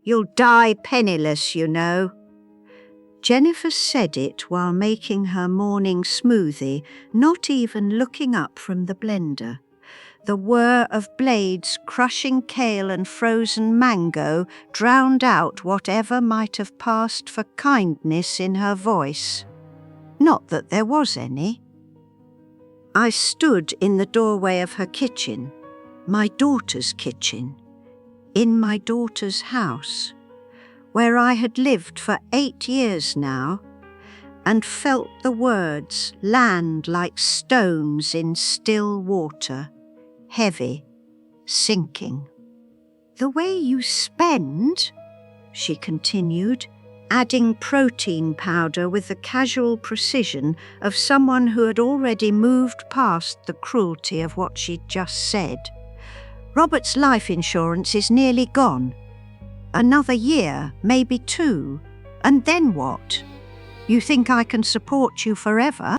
You'll die penniless, you know." Jennifer said it while making her morning smoothie, not even looking up from the blender. The whir of blades crushing kale and frozen mango drowned out whatever might have passed for kindness in her voice. Not that there was any. I stood in the doorway of her kitchen, my daughter's kitchen, in my daughter's house, where I had lived for 8 years now, and felt the words land like stones in still water, heavy, sinking. "The way you spend," she continued, adding protein powder with the casual precision of someone who had already moved past the cruelty of what she'd just said. "Robert's life insurance is nearly gone. Another year, maybe 2, and then what? You think I can support you forever?"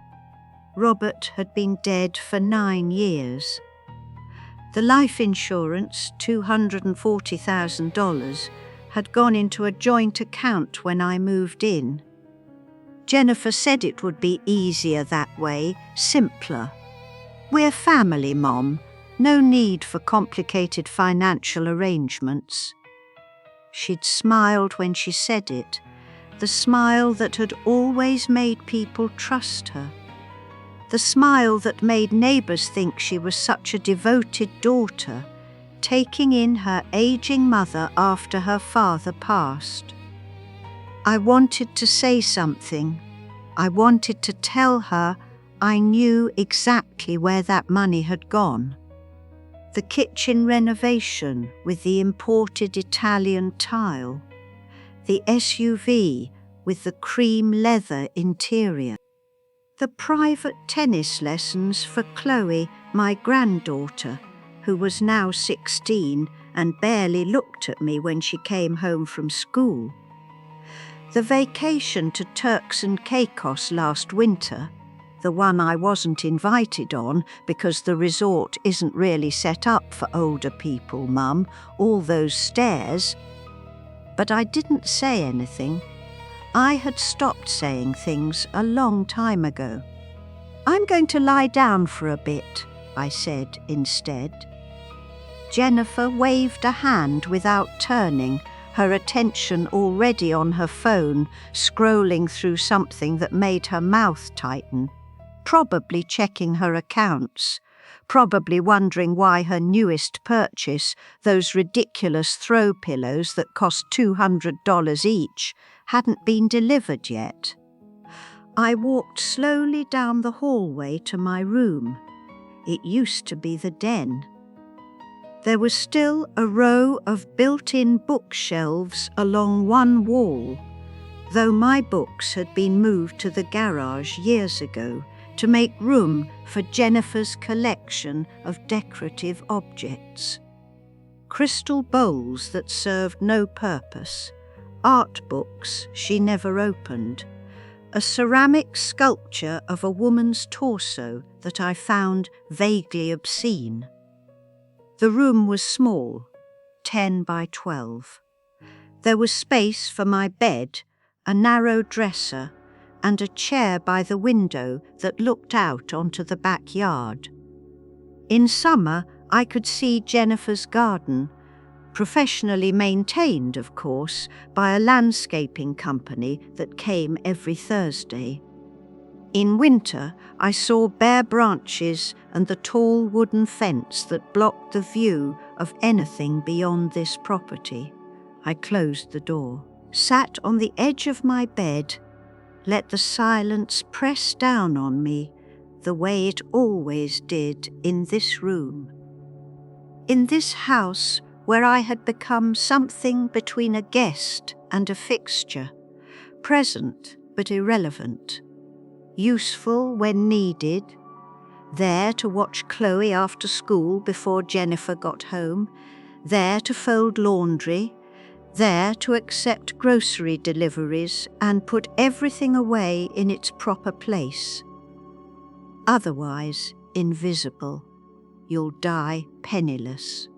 Robert had been dead for 9 years. The life insurance, $240,000, had gone into a joint account when I moved in. Jennifer said it would be easier that way, simpler. "We're family, Mom. No need for complicated financial arrangements." She'd smiled when she said it, the smile that had always made people trust her. The smile that made neighbours think she was such a devoted daughter, taking in her aging mother after her father passed. I wanted to say something. I wanted to tell her I knew exactly where that money had gone. The kitchen renovation with the imported Italian tile, the SUV with the cream leather interior, the private tennis lessons for Chloe, my granddaughter, who was now 16 and barely looked at me when she came home from school. The vacation to Turks and Caicos last winter, the one I wasn't invited on because the resort isn't really set up for older people, Mum, all those stairs. But I didn't say anything. I had stopped saying things a long time ago. "I'm going to lie down for a bit," I said instead. Jennifer waved a hand without turning, her attention already on her phone, scrolling through something that made her mouth tighten, probably checking her accounts, probably wondering why her newest purchase, those ridiculous throw pillows that cost $200 each, hadn't been delivered yet. I walked slowly down the hallway to my room. It used to be the den. There was still a row of built-in bookshelves along one wall, though my books had been moved to the garage years ago to make room for Jennifer's collection of decorative objects. Crystal bowls that served no purpose, art books she never opened, a ceramic sculpture of a woman's torso that I found vaguely obscene. The room was small, 10 by 12. There was space for my bed, a narrow dresser, and a chair by the window that looked out onto the backyard. In summer, I could see Jennifer's garden, professionally maintained, of course, by a landscaping company that came every Thursday. In winter, I saw bare branches and the tall wooden fence that blocked the view of anything beyond this property. I closed the door, sat on the edge of my bed, let the silence press down on me the way it always did in this room. In this house where I had become something between a guest and a fixture, present but irrelevant, useful when needed, there to watch Chloe after school before Jennifer got home, there to fold laundry, there to accept grocery deliveries and put everything away in its proper place. Otherwise invisible, you'll die penniless.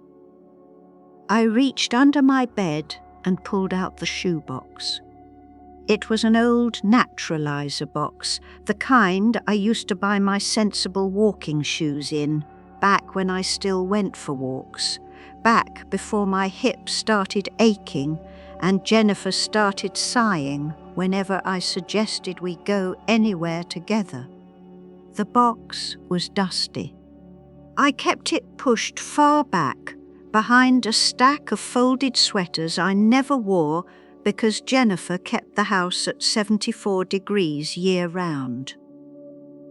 I reached under my bed and pulled out the shoebox. It was an old naturalizer box, the kind I used to buy my sensible walking shoes in, back when I still went for walks, back before my hips started aching and Jennifer started sighing whenever I suggested we go anywhere together. The box was dusty. I kept it pushed far back, behind a stack of folded sweaters I never wore because Jennifer kept the house at 74 degrees year-round.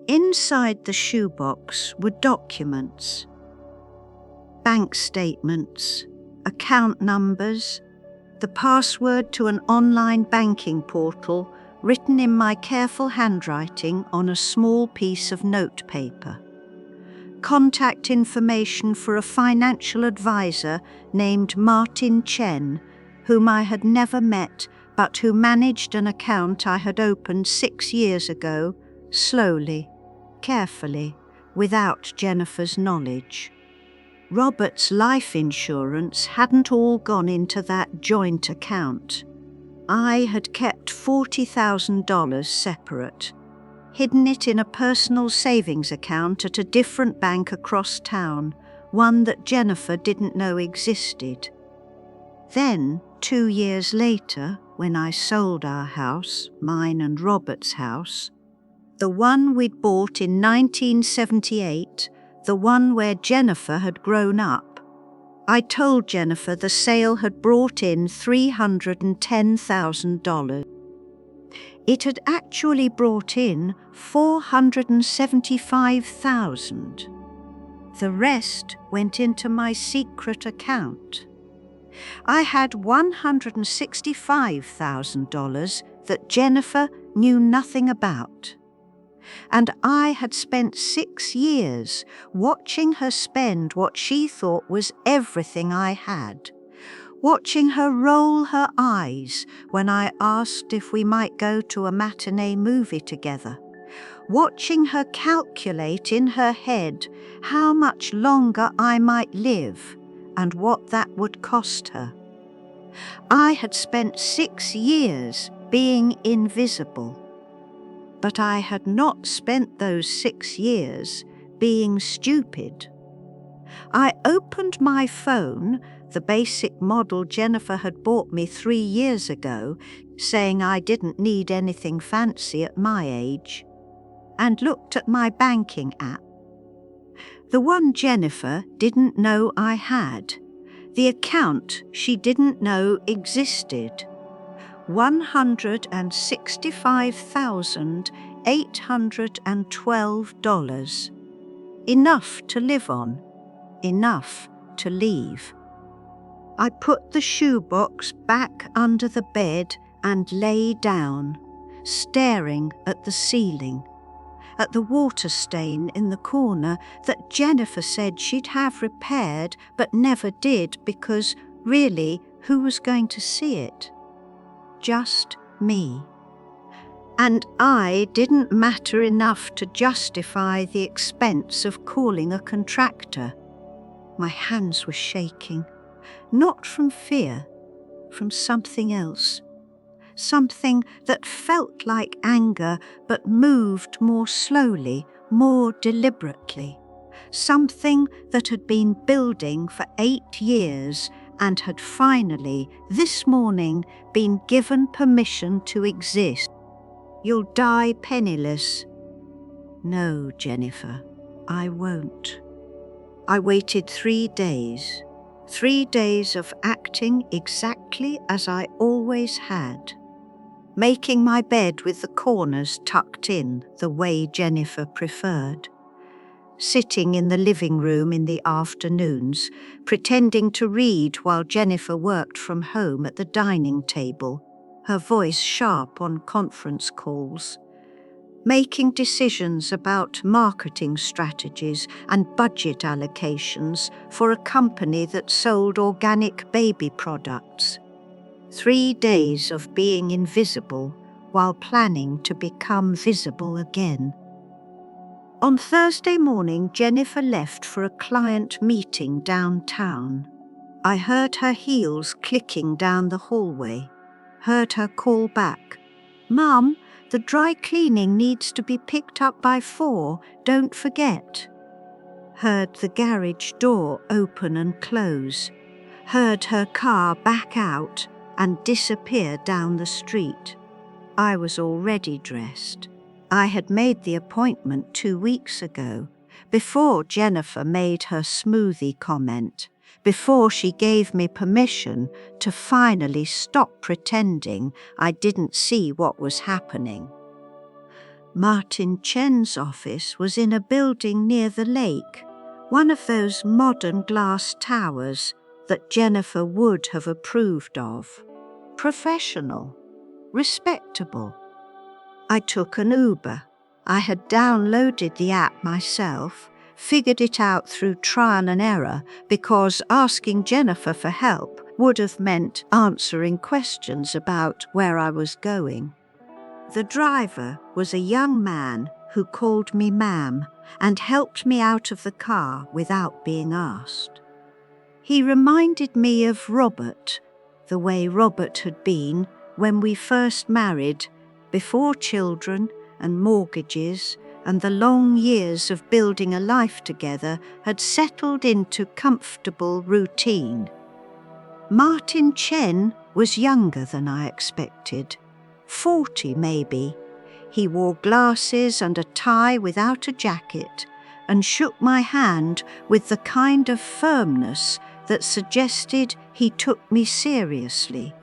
Inside the shoebox were documents, bank statements, account numbers, the password to an online banking portal written in my careful handwriting on a small piece of notepaper, contact information for a financial advisor named Martin Chen, whom I had never met but who managed an account I had opened 6 years ago, slowly, carefully, without Jennifer's knowledge. Robert's life insurance hadn't all gone into that joint account. I had kept $40,000 separate, hidden it in a personal savings account at a different bank across town, one that Jennifer didn't know existed. Then, 2 years later, when I sold our house, mine and Robert's house, the one we'd bought in 1978, the one where Jennifer had grown up, I told Jennifer the sale had brought in $310,000. It had actually brought in $475,000. The rest went into my secret account. I had $165,000 that Jennifer knew nothing about. And I had spent 6 years watching her spend what she thought was everything I had, watching her roll her eyes when I asked if we might go to a matinee movie together, watching her calculate in her head how much longer I might live and what that would cost her. I had spent 6 years being invisible. But I had not spent those 6 years being stupid. I opened my phone, the basic model Jennifer had bought me 3 years ago, saying I didn't need anything fancy at my age, and looked at my banking app. The one Jennifer didn't know I had, the account she didn't know existed. $165,812. Enough to live on, enough to leave. I put the shoebox back under the bed and lay down, staring at the ceiling, at the water stain in the corner that Jennifer said she'd have repaired but never did because, really, who was going to see it? Just me. And I didn't matter enough to justify the expense of calling a contractor. My hands were shaking, not from fear, from something else. Something that felt like anger but moved more slowly, more deliberately. Something that had been building for 8 years and had finally, this morning, been given permission to exist. You'll die penniless. No, Jennifer, I won't. I waited 3 days. 3 days of acting exactly as I always had. Making my bed with the corners tucked in the way Jennifer preferred. Sitting in the living room in the afternoons, pretending to read while Jennifer worked from home at the dining table, her voice sharp on conference calls. Making decisions about marketing strategies and budget allocations for a company that sold organic baby products. 3 days of being invisible while planning to become visible again. On Thursday morning, Jennifer left for a client meeting downtown. I heard her heels clicking down the hallway, heard her call back, "Mum, the dry cleaning needs to be picked up by 4, don't forget." Heard the garage door open and close, heard her car back out and disappear down the street. I was already dressed. I had made the appointment 2 weeks ago, before Jennifer made her smoothie comment, before she gave me permission to finally stop pretending I didn't see what was happening. Martin Chen's office was in a building near the lake, one of those modern glass towers that Jennifer would have approved of. Professional, respectable. I took an Uber. I had downloaded the app myself, figured it out through trial and error because asking Jennifer for help would have meant answering questions about where I was going. The driver was a young man who called me ma'am and helped me out of the car without being asked. He reminded me of Robert, the way Robert had been when we first married, before children and mortgages and the long years of building a life together had settled into comfortable routine. Martin Chen was younger than I expected, 40 maybe. He wore glasses and a tie without a jacket and shook my hand with the kind of firmness that suggested he took me seriously,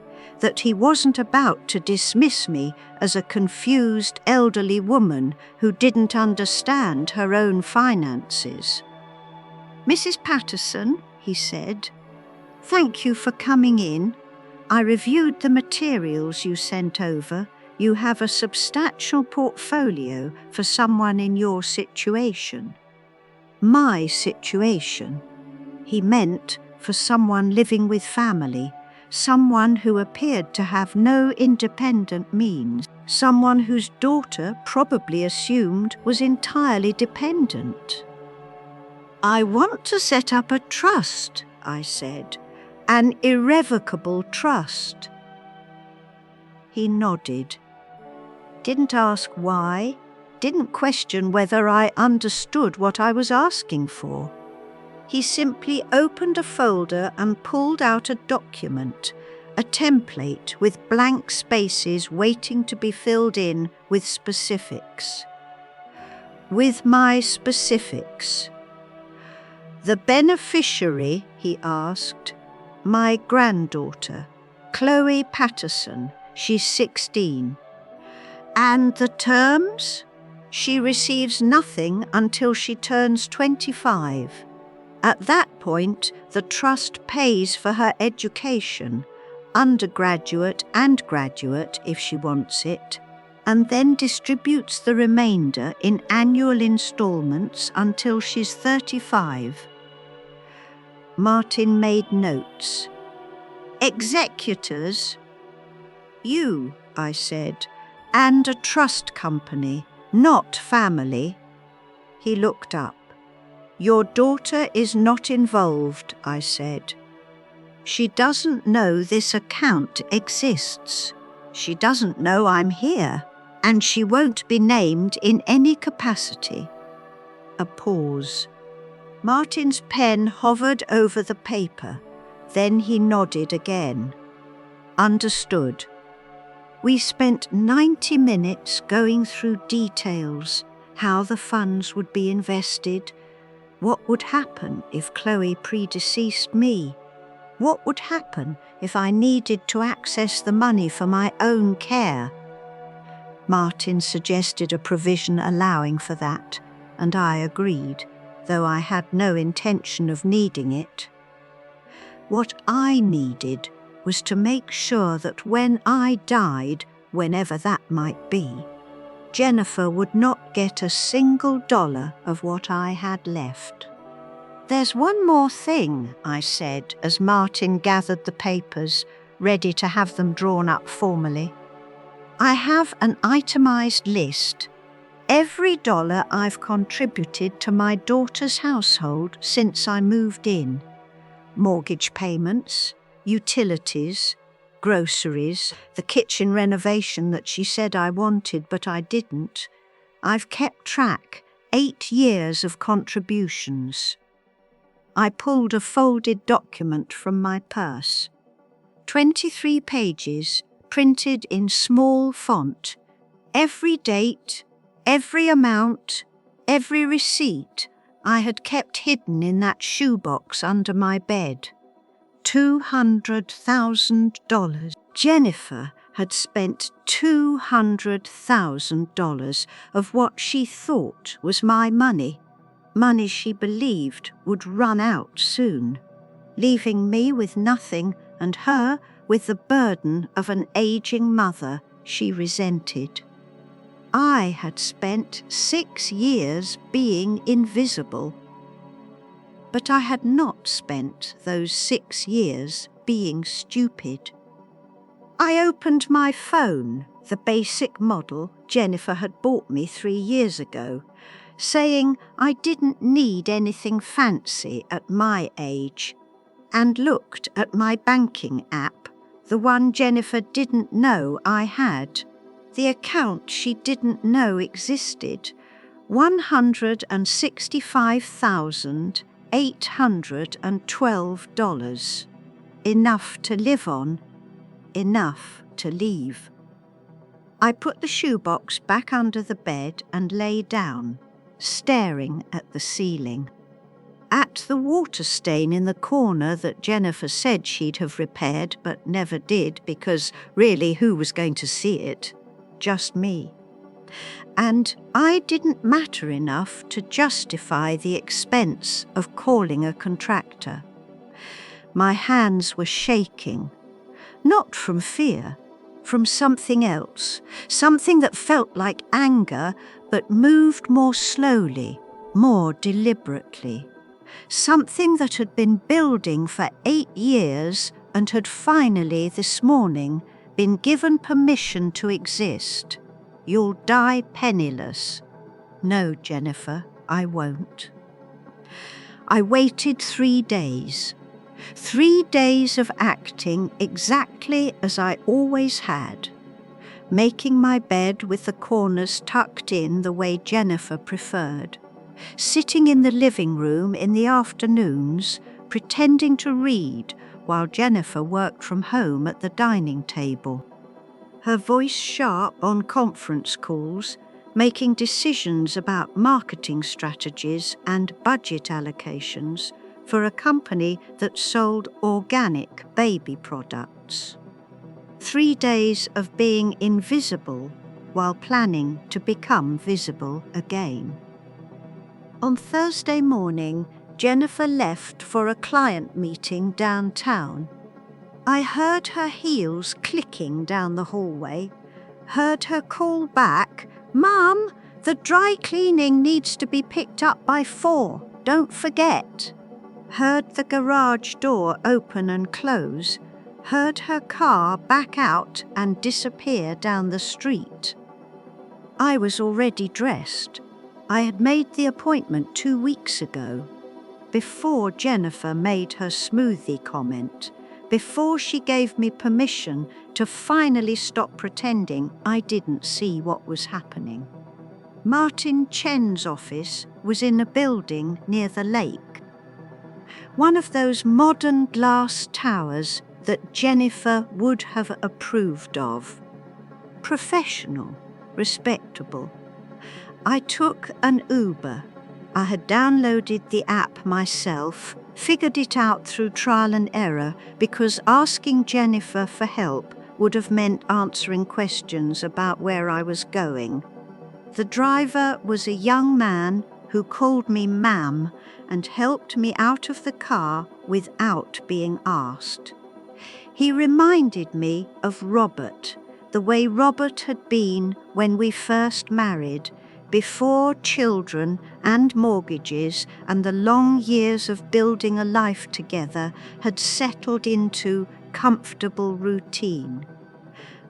that he wasn't about to dismiss me as a confused elderly woman who didn't understand her own finances. "Mrs. Patterson," he said, "thank you for coming in. I reviewed the materials you sent over. You have a substantial portfolio for someone in your situation." My situation. He meant for someone living with family, someone who appeared to have no independent means, someone whose daughter probably assumed was entirely dependent. "I want to set up a trust," I said, "an irrevocable trust." He nodded. Didn't ask why, didn't question whether I understood what I was asking for. He simply opened a folder and pulled out a document, a template with blank spaces waiting to be filled in with specifics. With my specifics. "The beneficiary," he asked, "my granddaughter, Chloe Patterson, she's 16. And the terms? She receives nothing until she turns 25. At that point, the trust pays for her education, undergraduate and graduate if she wants it, and then distributes the remainder in annual installments until she's 35. Martin made notes. "Executors?" "You," I said, "and a trust company, not family." He looked up. "Your daughter is not involved," I said. "She doesn't know this account exists. She doesn't know I'm here, and she won't be named in any capacity." A pause. Martin's pen hovered over the paper. Then he nodded again. "Understood." We spent 90 minutes going through details, how the funds would be invested, what would happen if Chloe predeceased me, what would happen if I needed to access the money for my own care. Martin suggested a provision allowing for that, and I agreed, though I had no intention of needing it. What I needed was to make sure that when I died, whenever that might be, Jennifer would not get a single dollar of what I had left. "There's one more thing," I said as Martin gathered the papers, ready to have them drawn up formally. "I have an itemized list. Every dollar I've contributed to my daughter's household since I moved in. Mortgage payments, utilities, groceries, the kitchen renovation that she said I wanted but I didn't. I've kept track, 8 years of contributions. I pulled a folded document from my purse. 23 pages, printed in small font. Every date, every amount, every receipt I had kept hidden in that shoebox under my bed. $200,000. Jennifer had spent $200,000 of what she thought was my money she believed would run out soon, leaving me with nothing and her with the burden of an aging mother she resented. I had spent 6 years being invisible. But I had not spent those 6 years being stupid. I opened my phone, the basic model Jennifer had bought me 3 years ago, saying I didn't need anything fancy at my age, and looked at my banking app, the one Jennifer didn't know I had, the account she didn't know existed, $165,812. Enough to live on, enough to leave. I put the shoebox back under the bed and lay down, staring at the ceiling. At the water stain in the corner that Jennifer said she'd have repaired but never did, because really who was going to see it? Just me. And I didn't matter enough to justify the expense of calling a contractor. My hands were shaking, not from fear, from something else, something that felt like anger but moved more slowly, more deliberately. Something that had been building for 8 years and had finally, this morning, been given permission to exist. You'll die penniless. No, Jennifer, I won't. I waited 3 days. 3 days of acting exactly as I always had, making my bed with the corners tucked in the way Jennifer preferred, sitting in the living room in the afternoons, pretending to read while Jennifer worked from home at the dining table. Her voice sharp on conference calls, making decisions about marketing strategies and budget allocations for a company that sold organic baby products. 3 days of being invisible while planning to become visible again. On Thursday morning, Jennifer left for a client meeting downtown. I heard her heels clicking down the hallway, heard her call back, "Mum, the dry cleaning needs to be picked up by 4, don't forget." Heard the garage door open and close, heard her car back out and disappear down the street. I was already dressed. I had made the appointment 2 weeks ago, before Jennifer made her smoothie comment, before she gave me permission to finally stop pretending I didn't see what was happening. Martin Chen's office was in a building near the lake. One of those modern glass towers that Jennifer would have approved of. Professional, respectable. I took an Uber. I had downloaded the app myself, figured it out through trial and error, because asking Jennifer for help would have meant answering questions about where I was going. The driver was a young man who called me ma'am and helped me out of the car without being asked. He reminded me of Robert, the way Robert had been when we first married, before children and mortgages and the long years of building a life together had settled into comfortable routine.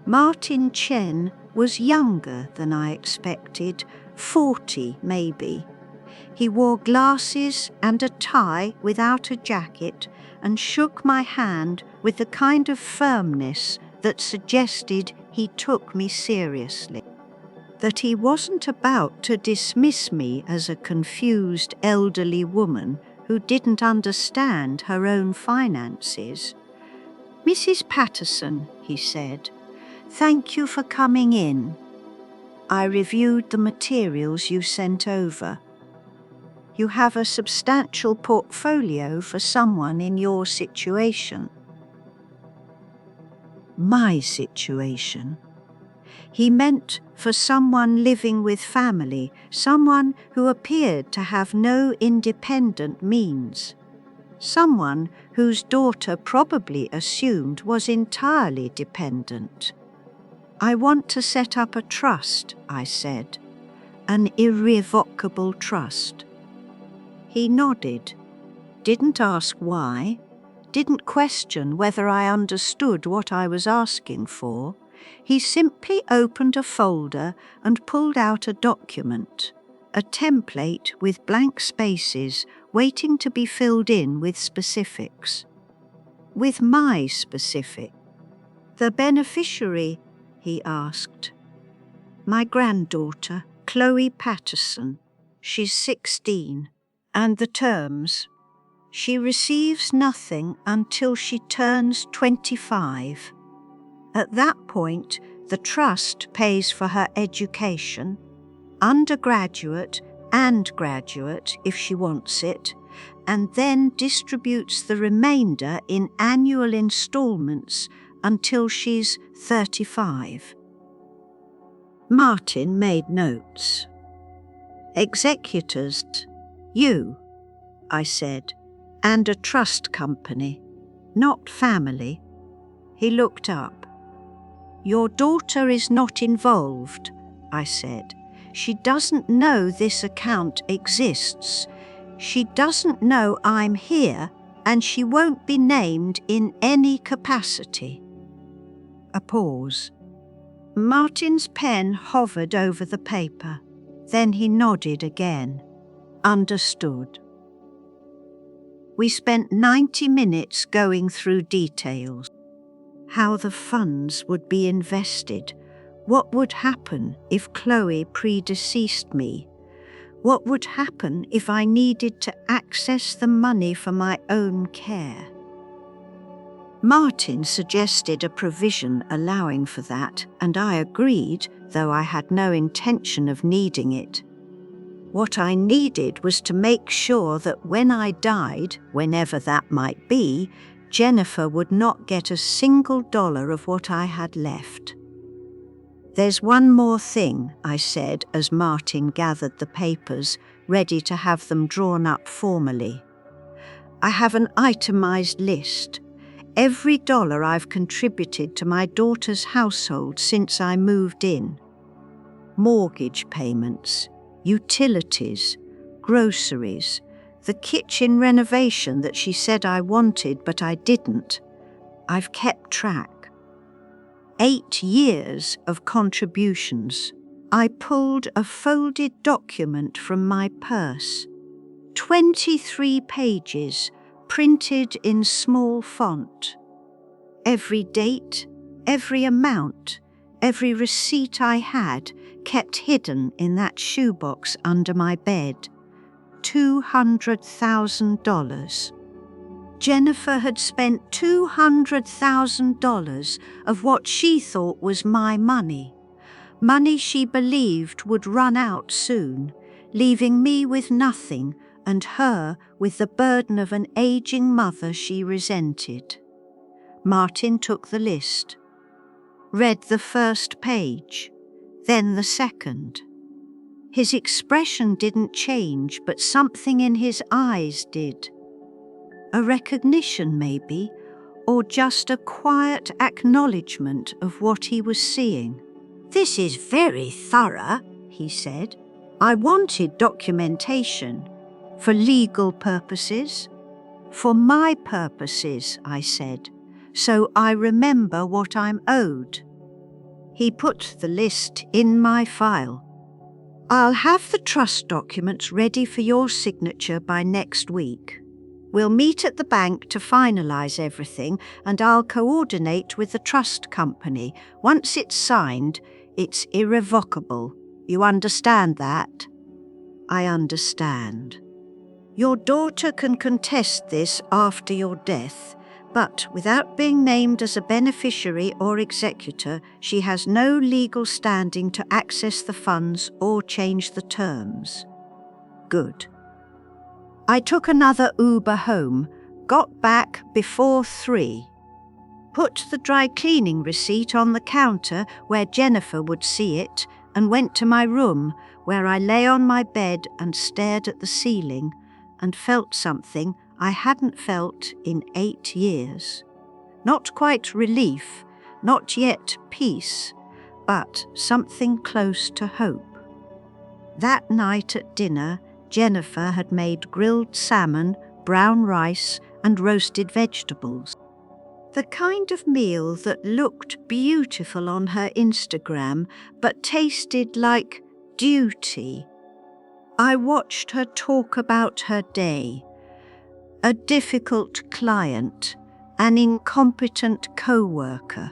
Martin Chen was younger than I expected, 40 maybe. He wore glasses and a tie without a jacket and shook my hand with the kind of firmness that suggested he took me seriously, that he wasn't about to dismiss me as a confused elderly woman who didn't understand her own finances. "Mrs. Patterson," he said, "thank you for coming in. I reviewed the materials you sent over. You have a substantial portfolio for someone in your situation." My situation. He meant for someone living with family, someone who appeared to have no independent means, someone whose daughter probably assumed was entirely dependent. "I want to set up a trust," I said, "an irrevocable trust." He nodded, didn't ask why, didn't question whether I understood what I was asking for. He simply opened a folder and pulled out a document, a template with blank spaces waiting to be filled in with specifics. With my specific. "The beneficiary?" he asked. "My granddaughter, Chloe Patterson. She's 16. And the terms? She receives nothing until she turns 25. At that point, the trust pays for her education, undergraduate and graduate if she wants it, and then distributes the remainder in annual installments until she's 35. Martin made notes. "Executors, you," I said, "and a trust company, not family." He looked up. "Your daughter is not involved," I said. "She doesn't know this account exists. She doesn't know I'm here, and she won't be named in any capacity." A pause. Martin's pen hovered over the paper. Then he nodded again. Understood. We spent 90 minutes going through details. How the funds would be invested. What would happen if Chloe predeceased me? What would happen if I needed to access the money for my own care? Martin suggested a provision allowing for that, and I agreed, though I had no intention of needing it. What I needed was to make sure that when I died, whenever that might be, Jennifer would not get a single dollar of what I had left. "There's one more thing," I said as Martin gathered the papers, ready to have them drawn up formally. "I have an itemized list. Every dollar I've contributed to my daughter's household since I moved in. Mortgage payments, utilities, groceries, the kitchen renovation that she said I wanted but I didn't. I've kept track. 8 years of contributions." I pulled a folded document from my purse. 23 pages, printed in small font. Every date, every amount, every receipt I had kept hidden in that shoebox under my bed. $200,000. Jennifer had spent $200,000 of what she thought was my money. Money she believed would run out soon, leaving me with nothing and her with the burden of an aging mother she resented. Martin took the list, read the first page, then the second. His expression didn't change, but something in his eyes did. A recognition, maybe, or just a quiet acknowledgement of what he was seeing. "This is very thorough," he said. "I wanted documentation. For legal purposes?" "For my purposes," I said, "so I remember what I'm owed." He put the list in my file. "I'll have the trust documents ready for your signature by next week." We'll meet at the bank to finalise everything, and I'll coordinate with the trust company. Once it's signed, it's irrevocable. You understand that? I understand. Your daughter can contest this after your death, but without being named as a beneficiary or executor, she has no legal standing to access the funds or change the terms. Good. I took another Uber home, got back before 3. Put the dry cleaning receipt on the counter where Jennifer would see it, and went to my room, where I lay on my bed and stared at the ceiling and felt something I hadn't felt in 8 years. Not quite relief, not yet peace, but something close to hope. That night at dinner, Jennifer had made grilled salmon, brown rice, and roasted vegetables. The kind of meal that looked beautiful on her Instagram, but tasted like duty. I watched her talk about her day. A difficult client, an incompetent co-worker.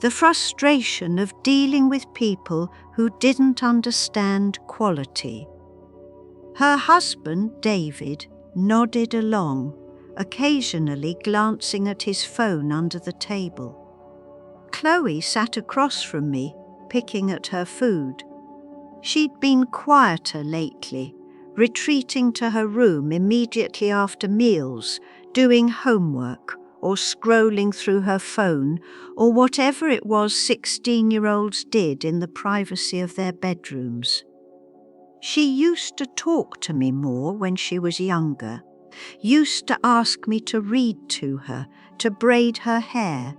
The frustration of dealing with people who didn't understand quality. Her husband, David, nodded along, occasionally glancing at his phone under the table. Chloe sat across from me, picking at her food. She'd been quieter lately, retreating to her room immediately after meals, doing homework or scrolling through her phone or whatever it was 16-year-olds did in the privacy of their bedrooms. She used to talk to me more when she was younger, used to ask me to read to her, to braid her hair,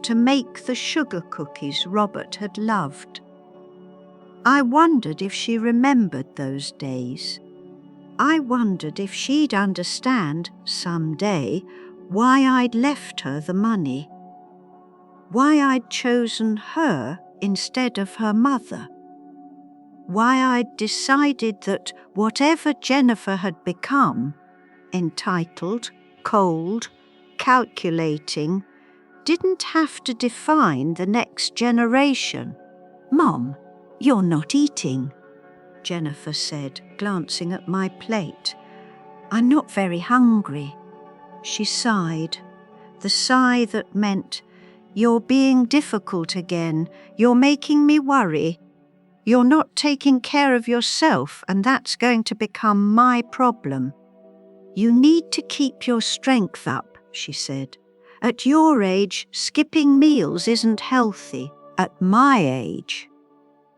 to make the sugar cookies Robert had loved. I wondered if she remembered those days. I wondered if she'd understand, someday, why I'd left her the money. Why I'd chosen her instead of her mother. Why I'd decided that whatever Jennifer had become, entitled, cold, calculating, didn't have to define the next generation. Mom, you're not eating, Jennifer said, glancing at my plate. I'm not very hungry. She sighed, the sigh that meant, you're being difficult again, you're making me worry. You're not taking care of yourself, and that's going to become my problem. You need to keep your strength up, she said. At your age, skipping meals isn't healthy. At my age.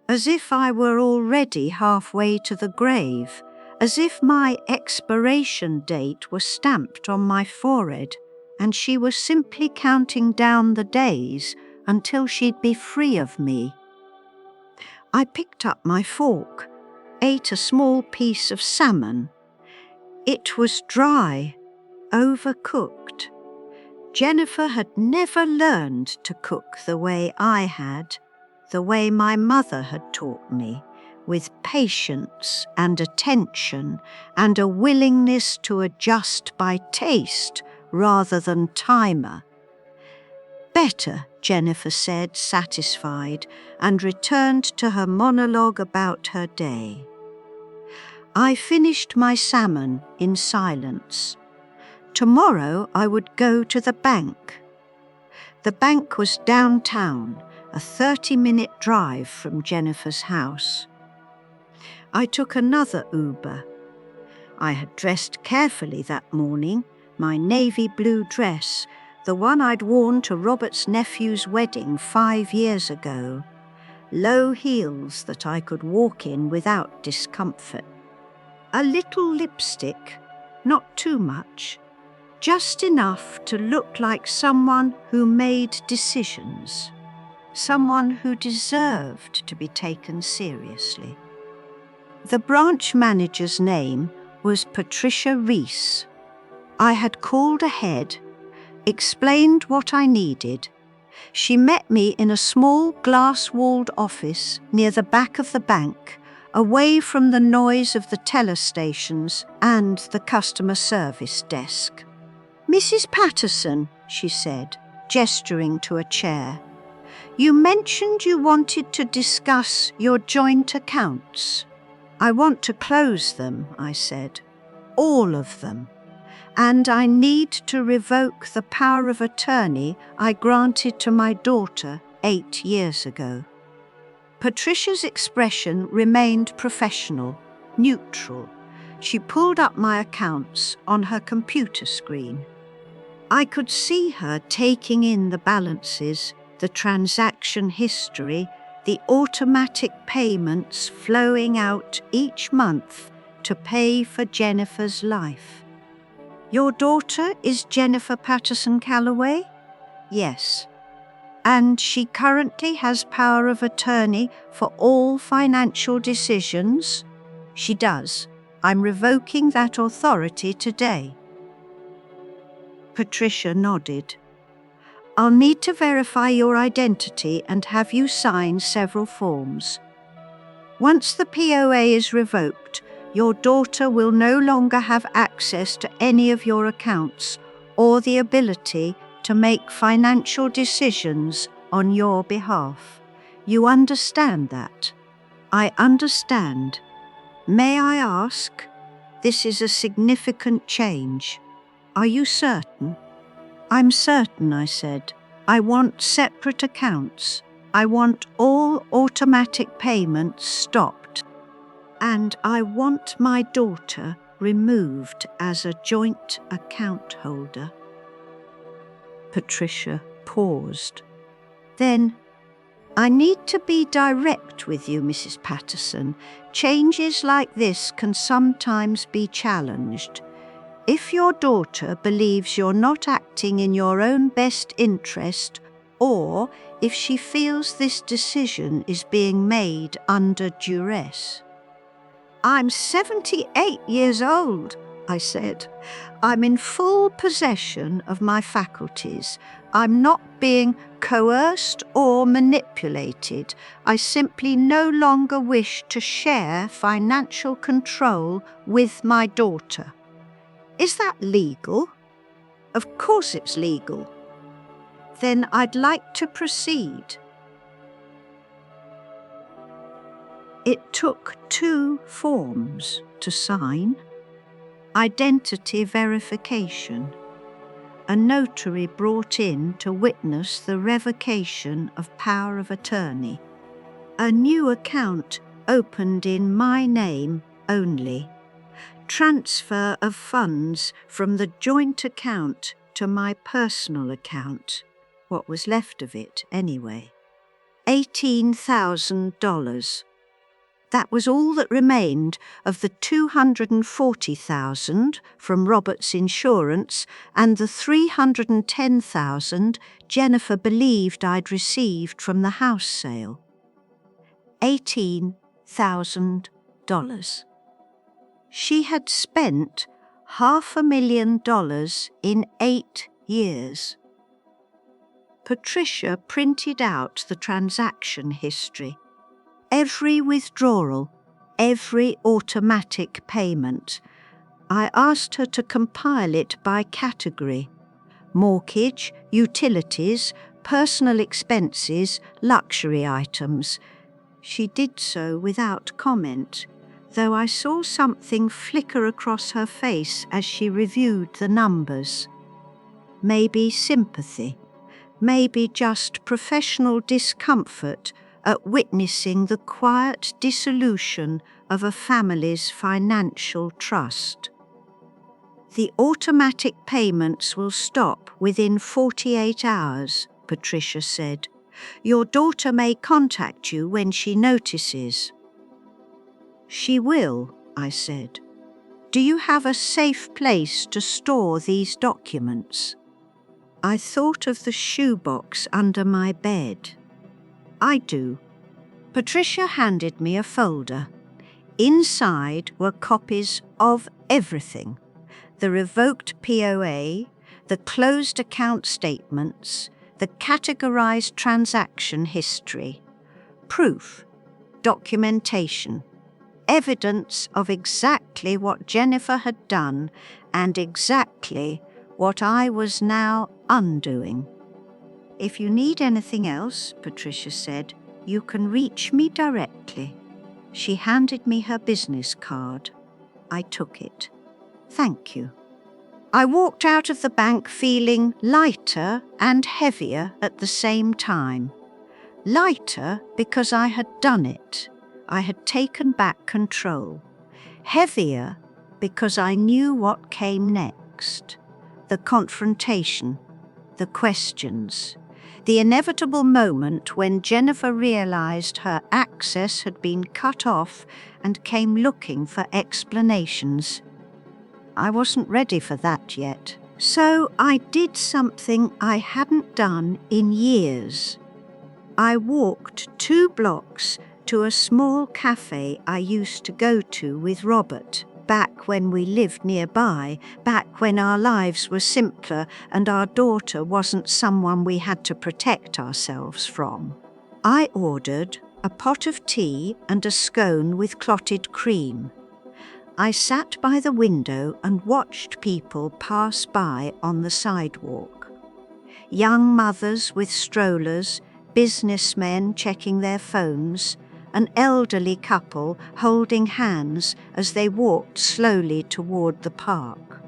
As if I were already halfway to the grave, as if my expiration date were stamped on my forehead, and she was simply counting down the days until she'd be free of me. I picked up my fork, ate a small piece of salmon. It was dry, overcooked. Jennifer had never learned to cook the way I had, the way my mother had taught me, with patience and attention and a willingness to adjust by taste rather than timer. Better, Jennifer said, satisfied, and returned to her monologue about her day. I finished my salmon in silence. Tomorrow I would go to the bank. The bank was downtown, a 30-minute drive from Jennifer's house. I took another Uber. I had dressed carefully that morning, my navy blue dress, the one I'd worn to Robert's nephew's wedding 5 years ago. Low heels that I could walk in without discomfort. A little lipstick, not too much, just enough to look like someone who made decisions, someone who deserved to be taken seriously. The branch manager's name was Patricia Reese. I had called ahead, explained what I needed. She met me in a small glass-walled office near the back of the bank, away from the noise of the teller stations and the customer service desk. "Mrs. Patterson," she said, gesturing to a chair, "you mentioned you wanted to discuss your joint accounts." "I want to close them," I said. "All of them. And I need to revoke the power of attorney I granted to my daughter 8 years ago." Patricia's expression remained professional, neutral. She pulled up my accounts on her computer screen. I could see her taking in the balances, the transaction history, the automatic payments flowing out each month to pay for Jennifer's life. "Your daughter is Jennifer Patterson Calloway?" "Yes." "And she currently has power of attorney for all financial decisions?" "She does. I'm revoking that authority today." Patricia nodded. "I'll need to verify your identity and have you sign several forms. Once the POA is revoked, your daughter will no longer have access to any of your accounts or the ability to make financial decisions on your behalf. You understand that?" "I understand. May I ask?" "This is a significant change. Are you certain?" "I'm certain," I said. "I want separate accounts. I want all automatic payments stopped. And I want my daughter removed as a joint account holder." Patricia paused. Then, "I need to be direct with you, Mrs. Patterson. Changes like this can sometimes be challenged. If your daughter believes you're not acting in your own best interest, or if she feels this decision is being made under duress." "I'm 78 years old," I said. "I'm in full possession of my faculties. I'm not being coerced or manipulated. I simply no longer wish to share financial control with my daughter." "Is that legal?" "Of course it's legal." "Then I'd like to proceed." It took 2 forms to sign. Identity verification. A notary brought in to witness the revocation of power of attorney. A new account opened in my name only. Transfer of funds from the joint account to my personal account. What was left of it, anyway. $18,000. That was all that remained of the $240,000 from Robert's insurance and the $310,000 Jennifer believed I'd received from the house sale. $18,000. She had spent $500,000 in 8 years. Patricia printed out the transaction history. Every withdrawal, every automatic payment. I asked her to compile it by category: mortgage, utilities, personal expenses, luxury items. She did so without comment, though I saw something flicker across her face as she reviewed the numbers. Maybe sympathy, maybe just professional discomfort at witnessing the quiet dissolution of a family's financial trust. "The automatic payments will stop within 48 hours, Patricia said. "Your daughter may contact you when she notices." "She will," I said. "Do you have a safe place to store these documents?" I thought of the shoebox under my bed. "I do." Patricia handed me a folder. Inside were copies of everything: the revoked POA, the closed account statements, the categorized transaction history, proof, documentation. evidence of exactly what Jennifer had done and exactly what I was now undoing. "If you need anything else," Patricia said, "you can reach me directly." She handed me her business card. I took it. "Thank you." I walked out of the bank feeling lighter and heavier at the same time. Lighter because I had done it. I had taken back control. Heavier because I knew what came next. The confrontation, the questions, the inevitable moment when Jennifer realized her access had been cut off and came looking for explanations. I wasn't ready for that yet. So I did something I hadn't done in years. I walked 2 blocks to a small cafe I used to go to with Robert, back when we lived nearby, back when our lives were simpler and our daughter wasn't someone we had to protect ourselves from. I ordered a pot of tea and a scone with clotted cream. I sat by the window and watched people pass by on the sidewalk. Young mothers with strollers, businessmen checking their phones, an elderly couple holding hands as they walked slowly toward the park.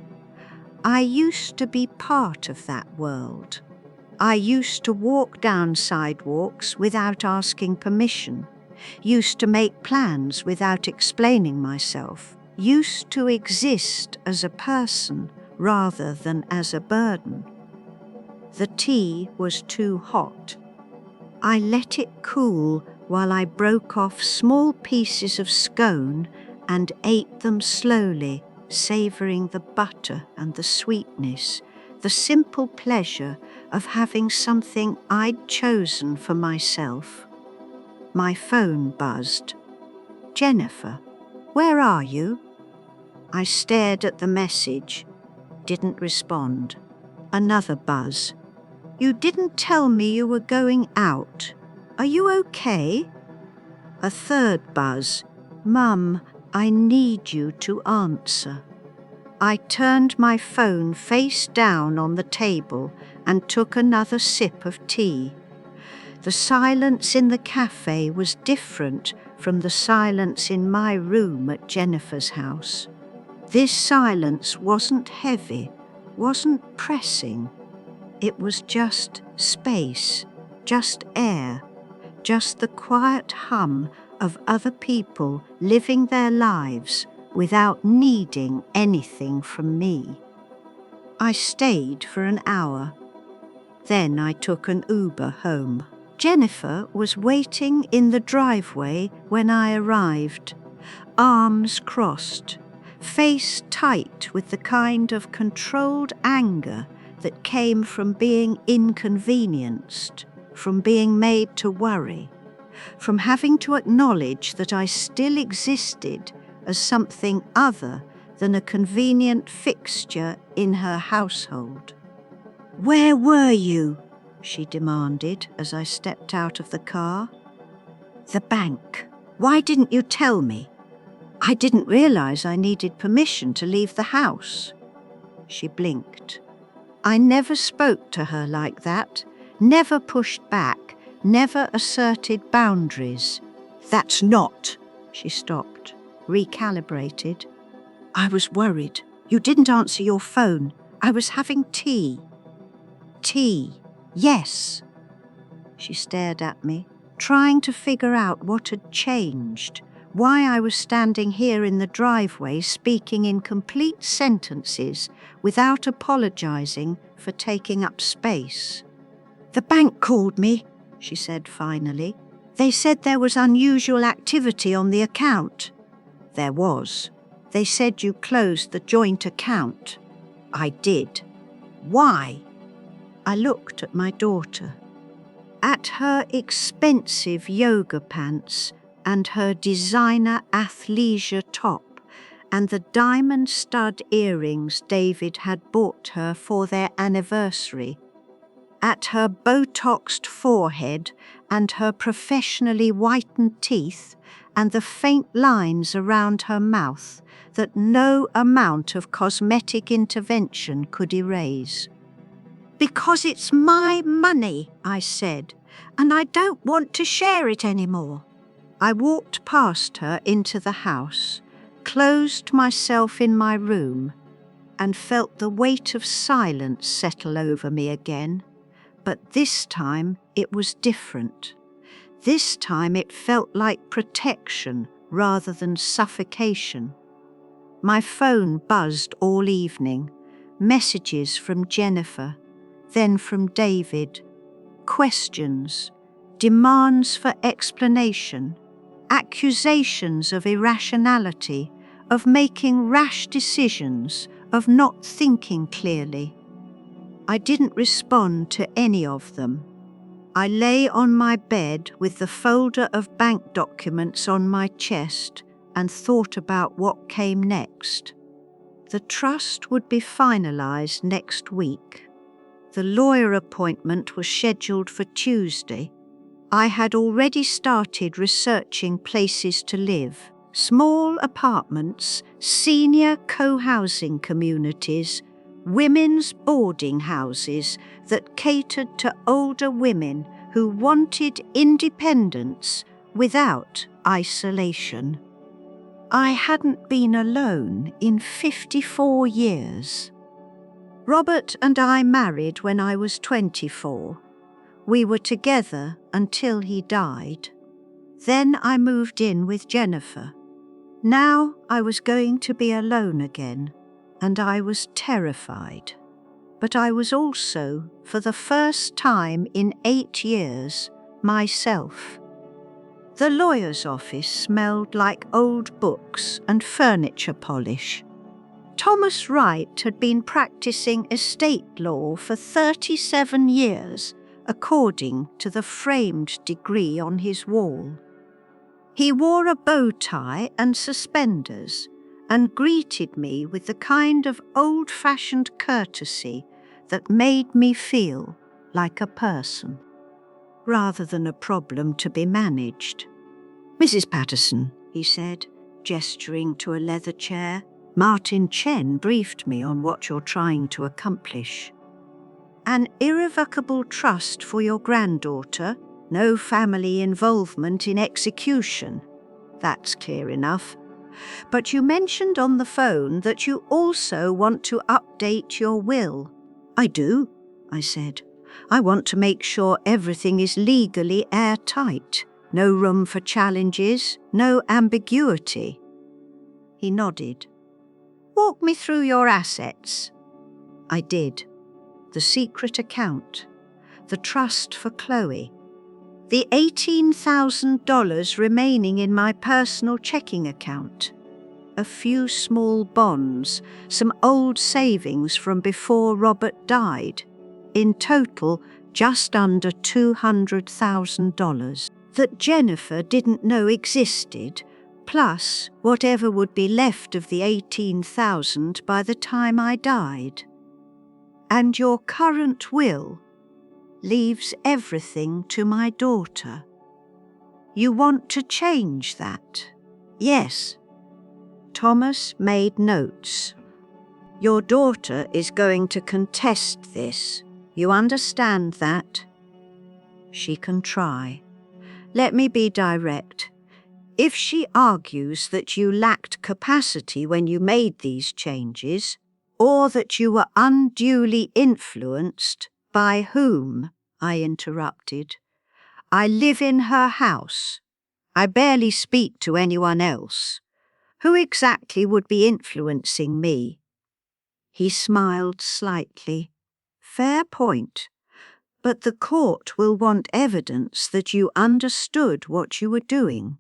I used to be part of that world. I used to walk down sidewalks without asking permission, used to make plans without explaining myself, used to exist as a person rather than as a burden. The tea was too hot. I let it cool while I broke off small pieces of scone and ate them slowly, savoring the butter and the sweetness, the simple pleasure of having something I'd chosen for myself. My phone buzzed. "Jennifer, where are you?" I stared at the message, didn't respond. Another buzz. "You didn't tell me you were going out. Are you okay?" A third buzz. "Mum, I need you to answer." I turned my phone face down on the table and took another sip of tea. The silence in the cafe was different from the silence in my room at Jennifer's house. This silence wasn't heavy, wasn't pressing. It was just space, just air, just the quiet hum of other people living their lives without needing anything from me. I stayed for an hour. Then I took an Uber home. Jennifer was waiting in the driveway when I arrived, arms crossed, face tight with the kind of controlled anger that came from being inconvenienced, from being made to worry, from having to acknowledge that I still existed as something other than a convenient fixture in her household. "Where were you?" she demanded as I stepped out of the car. "The bank. Why didn't you tell me?" "I didn't realize I needed permission to leave the house." She blinked. I never spoke to her like that, never pushed back, never asserted boundaries. "That's not..." She stopped, recalibrated. "I was worried. You didn't answer your phone. I was having tea." "Tea, yes." She stared at me, trying to figure out what had changed, why I was standing here in the driveway speaking in complete sentences without apologizing for taking up space. "The bank called me," she said finally. "They said there was unusual activity on the account." "There was. They said you closed the joint account." "I did." "Why?" I looked at my daughter, at her expensive yoga pants and her designer athleisure top and the diamond stud earrings David had bought her for their anniversary, at her Botoxed forehead and her professionally whitened teeth and the faint lines around her mouth that no amount of cosmetic intervention could erase. "Because it's my money," I said, "and I don't want to share it anymore." I walked past her into the house, closed myself in my room, and felt the weight of silence settle over me again. But this time it was different. This time it felt like protection rather than suffocation. My phone buzzed all evening, messages from Jennifer, then from David, questions, demands for explanation, accusations of irrationality, of making rash decisions, of not thinking clearly. I didn't respond to any of them. I lay on my bed with the folder of bank documents on my chest and thought about what came next. The trust would be finalised next week. The lawyer appointment was scheduled for Tuesday. I had already started researching places to live, small apartments, senior co-housing communities, women's boarding houses that catered to older women who wanted independence without isolation. I hadn't been alone in 54 years. Robert and I married when I was 24. We were together until he died. Then I moved in with Jennifer. Now I was going to be alone again, and I was terrified. But I was also, for the first time in 8 years, myself. The lawyer's office smelled like old books and furniture polish. Thomas Wright had been practicing estate law for 37 years, according to the framed degree on his wall. He wore a bow tie and suspenders and greeted me with the kind of old-fashioned courtesy that made me feel like a person, rather than a problem to be managed. "Mrs. Patterson," he said, gesturing to a leather chair, "Martin Chen briefed me on what you're trying to accomplish. An irrevocable trust for your granddaughter, no family involvement in execution. That's clear enough. But you mentioned on the phone that you also want to update your will." "I do," I said. "I want to make sure everything is legally airtight. No room for challenges, no ambiguity." He nodded. "Walk me through your assets." I did. The secret account, the trust for Chloe, the $18,000 remaining in my personal checking account, a few small bonds, some old savings from before Robert died, in total just under $200,000 that Jennifer didn't know existed, plus whatever would be left of the $18,000 by the time I died. And your current will leaves everything to my daughter. You want to change that? Yes. Thomas made notes. Your daughter is going to contest this. You understand that? She can try. Let me be direct. If she argues that you lacked capacity when you made these changes, or that you were unduly influenced, by whom? I interrupted. I live in her house. I barely speak to anyone else. Who exactly would be influencing me? He smiled slightly. Fair point. But the court will want evidence that you understood what you were doing,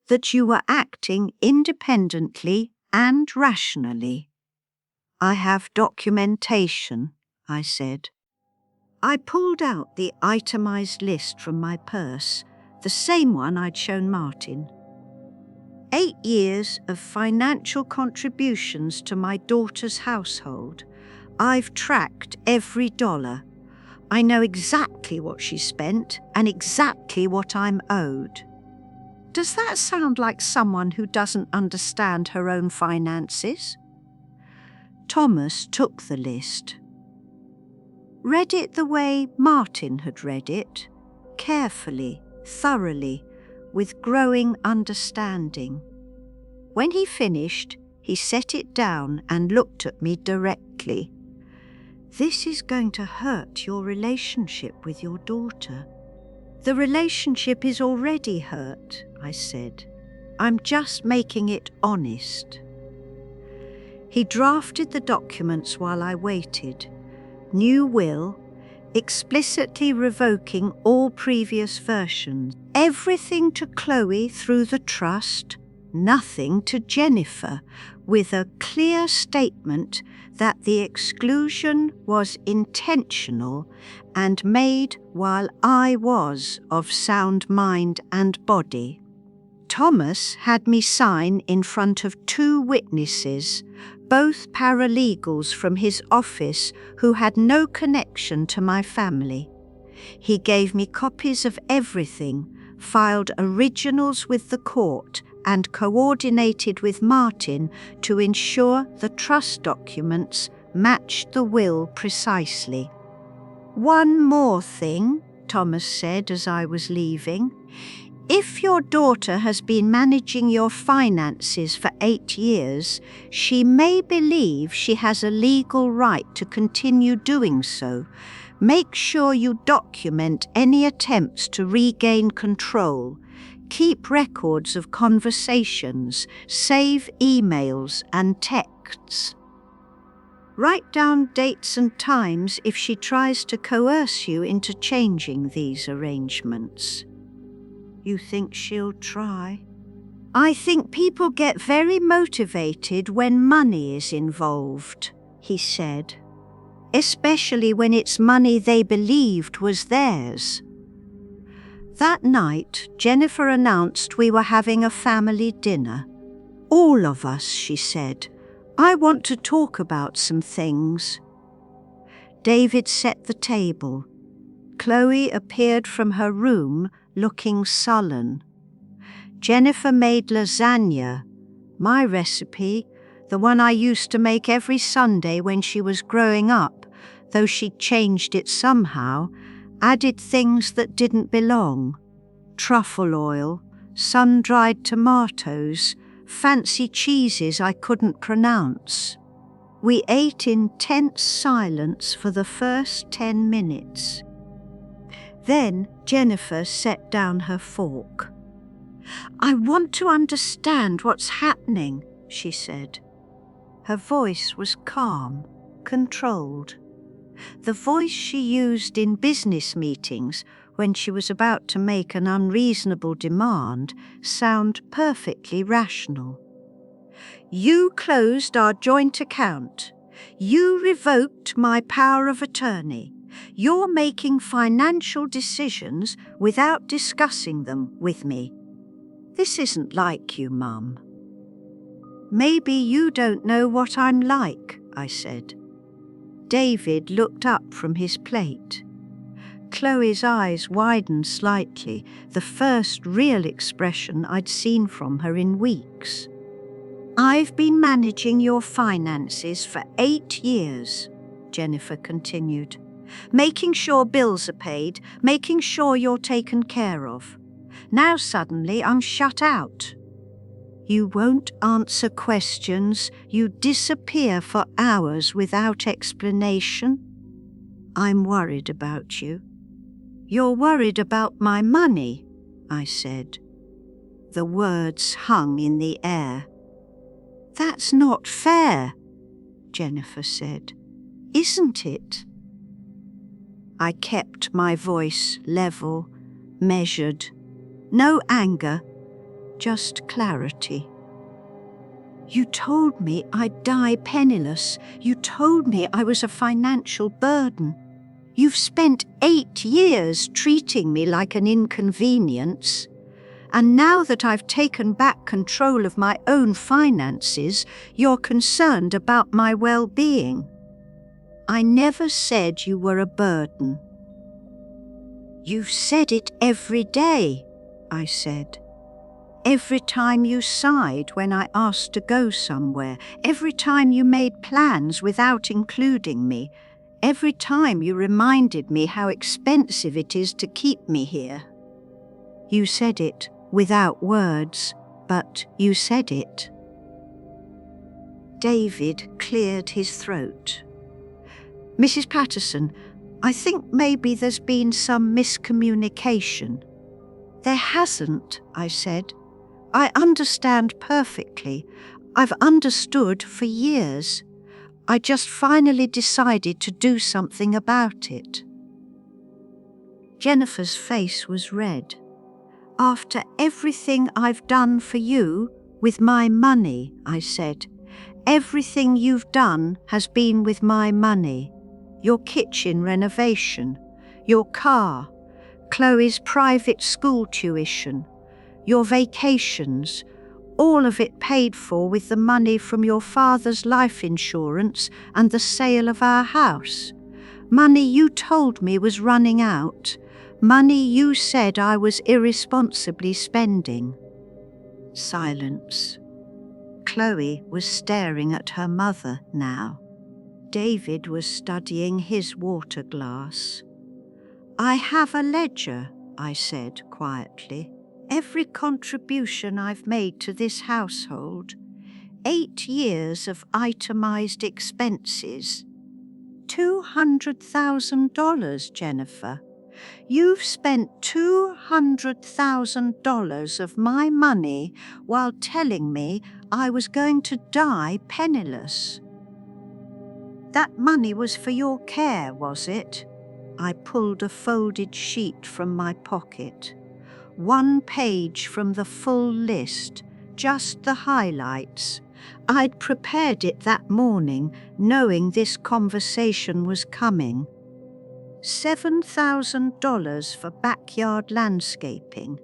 that you were acting independently and rationally. I have documentation, I said. I pulled out the itemized list from my purse, the same one I'd shown Martin. 8 years of financial contributions to my daughter's household. I've tracked every dollar. I know exactly what she spent and exactly what I'm owed. Does that sound like someone who doesn't understand her own finances? Thomas took the list. Read it the way Martin had read it, carefully, thoroughly, with growing understanding. When he finished, he set it down and looked at me directly. This is going to hurt your relationship with your daughter. The relationship is already hurt, I said. I'm just making it honest. He drafted the documents while I waited. New will, explicitly revoking all previous versions. Everything to Chloe through the trust, nothing to Jennifer, with a clear statement that the exclusion was intentional and made while I was of sound mind and body. Thomas had me sign in front of 2 witnesses, both paralegals from his office who had no connection to my family. He gave me copies of everything, filed originals with the court, and coordinated with Martin to ensure the trust documents matched the will precisely. One more thing, Thomas said as I was leaving. If your daughter has been managing your finances for 8 years, she may believe she has a legal right to continue doing so. Make sure you document any attempts to regain control. Keep records of conversations, save emails and texts. Write down dates and times if she tries to coerce you into changing these arrangements. You think she'll try? I think people get very motivated when money is involved, he said, especially when it's money they believed was theirs. That night, Jennifer announced we were having a family dinner. All of us, she said. I want to talk about some things. David set the table. Chloe appeared from her room looking sullen. Jennifer made lasagna, my recipe, the one I used to make every Sunday when she was growing up, though she changed it somehow, added things that didn't belong. Truffle oil, sun-dried tomatoes, fancy cheeses I couldn't pronounce. We ate in tense silence for the first 10 minutes. Then Jennifer set down her fork. I want to understand what's happening, she said. Her voice was calm, controlled. The voice she used in business meetings when she was about to make an unreasonable demand sounded perfectly rational. You closed our joint account. You revoked my power of attorney. You're making financial decisions without discussing them with me. This isn't like you, Mum. Maybe you don't know what I'm like, I said. David looked up from his plate. Chloe's eyes widened slightly, the first real expression I'd seen from her in weeks. I've been managing your finances for 8 years, Jennifer continued. Making sure bills are paid, making sure you're taken care of. Now suddenly I'm shut out. You won't answer questions, you disappear for hours without explanation. I'm worried about you. You're worried about my money, I said. The words hung in the air. That's not fair, Jennifer said. Isn't it? I kept my voice level, measured. No anger, just clarity. You told me I'd die penniless. You told me I was a financial burden. You've spent 8 years treating me like an inconvenience. And now that I've taken back control of my own finances, you're concerned about my well-being. I never said you were a burden. You've said it every day, I said. Every time you sighed when I asked to go somewhere, every time you made plans without including me, every time you reminded me how expensive it is to keep me here. You said it without words, but you said it. David cleared his throat. Mrs. Patterson, I think maybe there's been some miscommunication. There hasn't, I said. I understand perfectly. I've understood for years. I just finally decided to do something about it. Jennifer's face was red. After everything I've done for you, with my money, I said. Everything you've done has been with my money. Your kitchen renovation, your car, Chloe's private school tuition, your vacations, all of it paid for with the money from your father's life insurance and the sale of our house. Money you told me was running out. Money you said I was irresponsibly spending. Silence. Chloe was staring at her mother now. David was studying his water glass. I have a ledger, I said quietly. Every contribution I've made to this household. 8 years of itemized expenses. $200,000, Jennifer. You've spent $200,000 of my money while telling me I was going to die penniless. That money was for your care, was it? I pulled a folded sheet from my pocket. 1 page from the full list, just the highlights. I'd prepared it that morning, knowing this conversation was coming. $7,000 for backyard landscaping.